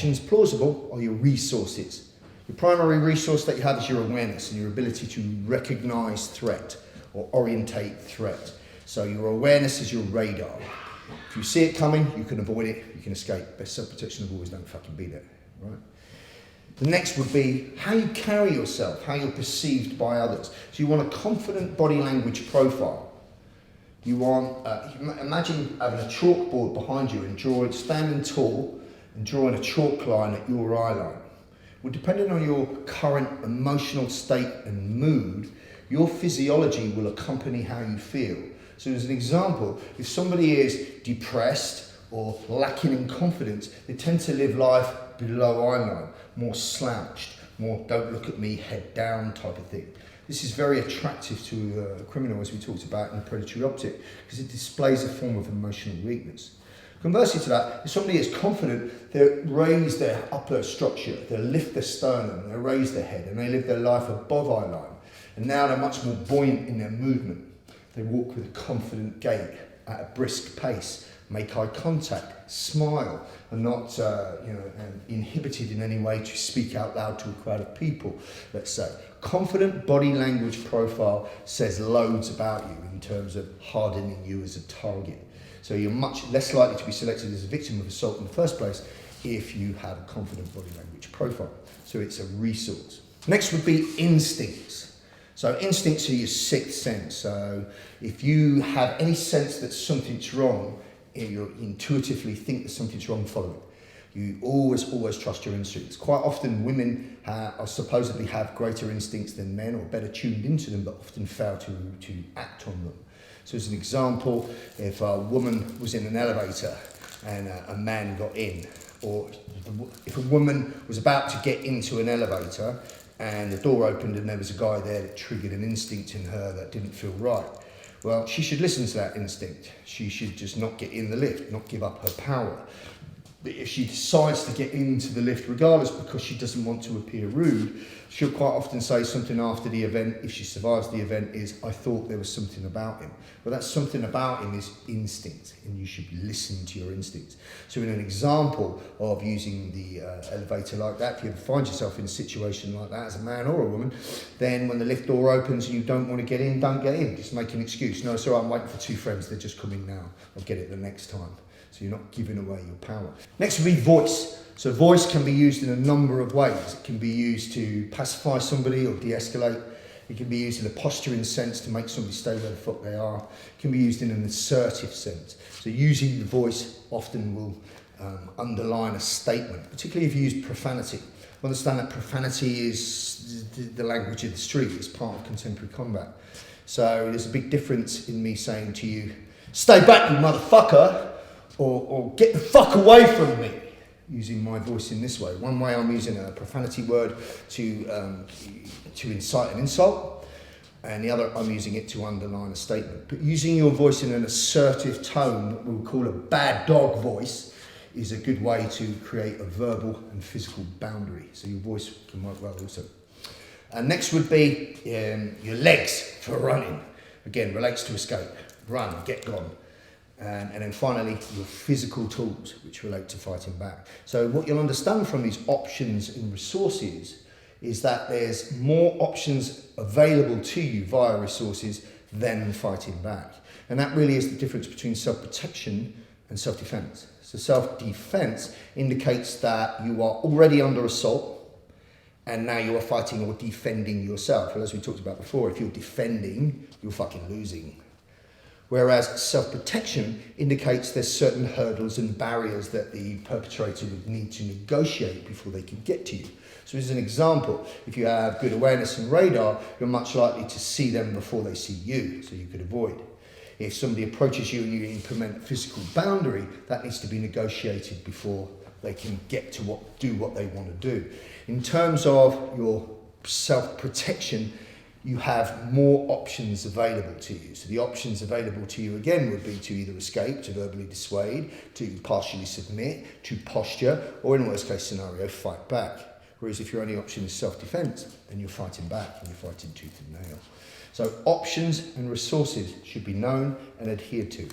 options plausible are your resources. Your primary resource that you have is your awareness and your ability to recognize threat or orientate threat. So your awareness is your radar. If you see it coming, you can avoid it, you can escape. Best self-protection of always don't fucking be there, right? The next would be how you carry yourself, how you're perceived by others. So you want a confident body language profile. You want, imagine having a chalkboard behind you and standing tall and drawing a chalk line at your eye line. Well, depending on your current emotional state and mood, your physiology will accompany how you feel. So as an example, if somebody is depressed or lacking in confidence, they tend to live life below eye line, more slouched, more don't look at me, head down type of thing. This is very attractive to a criminal, as we talked about in the predatory optic, because it displays a form of emotional weakness. Conversely to that, if somebody is confident, they raise their upper structure, they lift their sternum, they raise their head, and they live their life above eye line. And now they're much more buoyant in their movement. They walk with a confident gait at a brisk pace, make eye contact, smile, and not inhibited in any way to speak out loud to a crowd of people, let's say. Confident body language profile says loads about you in terms of hardening you as a target. So you're much less likely to be selected as a victim of assault in the first place if you have a confident body language profile. So it's a resource. Next would be instincts. So instincts are your sixth sense. So if you have any sense that something's wrong, you intuitively think that something's wrong, follow it. You always trust your instincts. Quite often women are supposedly have greater instincts than men or better tuned into them, but often fail to act on them. So as an example, if a woman was in an elevator and a man got in, or if a woman was about to get into an elevator and the door opened and there was a guy there that triggered an instinct in her that didn't feel right, well, she should listen to that instinct. She should just not get in the lift, not give up her power. But if she decides to get into the lift regardless because she doesn't want to appear rude, she'll quite often say something after the event, if she survives the event, is, I thought there was something about him. Well, that something about him is instinct, and you should be listening to your instincts. So in an example of using the elevator like that, if you ever find yourself in a situation like that as a man or a woman, then when the lift door opens and you don't want to get in, don't get in. Just make an excuse. No, sorry, I'm waiting for two friends. They're just coming now. I'll get it the next time. So you're not giving away your power. Next would be voice. So voice can be used in a number of ways. It can be used to pacify somebody or de-escalate. It can be used in a posturing sense to make somebody stay where the fuck they are. It can be used in an assertive sense. So using the voice often will underline a statement, particularly if you use profanity. Understand that profanity is the language of the street. It's part of contemporary combat. So there's a big difference in me saying to you, stay back, you motherfucker, or get the fuck away from me, using my voice in this way. One way I'm using a profanity word to incite an insult, and the other I'm using it to underline a statement. But using your voice in an assertive tone, that we'll call a bad dog voice, is a good way to create a verbal and physical boundary. So your voice can work well also. And next would be your legs for running. Again, relates to escape, run, get gone. And then finally, your physical tools, which relate to fighting back. So what you'll understand from these options and resources is that there's more options available to you via resources than fighting back. And that really is the difference between self-protection and self-defense. So self-defense indicates that you are already under assault and now you are fighting or defending yourself. Well, as we talked about before, if you're defending, you're fucking losing. Whereas self-protection indicates there's certain hurdles and barriers that the perpetrator would need to negotiate before they can get to you. So as an example, if you have good awareness and radar, you're much likely to see them before they see you, so you could avoid. If somebody approaches you and you implement a physical boundary, that needs to be negotiated before they can get to do what they want to do. In terms of your self-protection, you have more options available to you. So the options available to you again would be to either escape, to verbally dissuade, to partially submit, to posture, or in worst case scenario, fight back. Whereas if your only option is self-defense, then you're fighting back and you're fighting tooth and nail. So options and resources should be known and adhered to.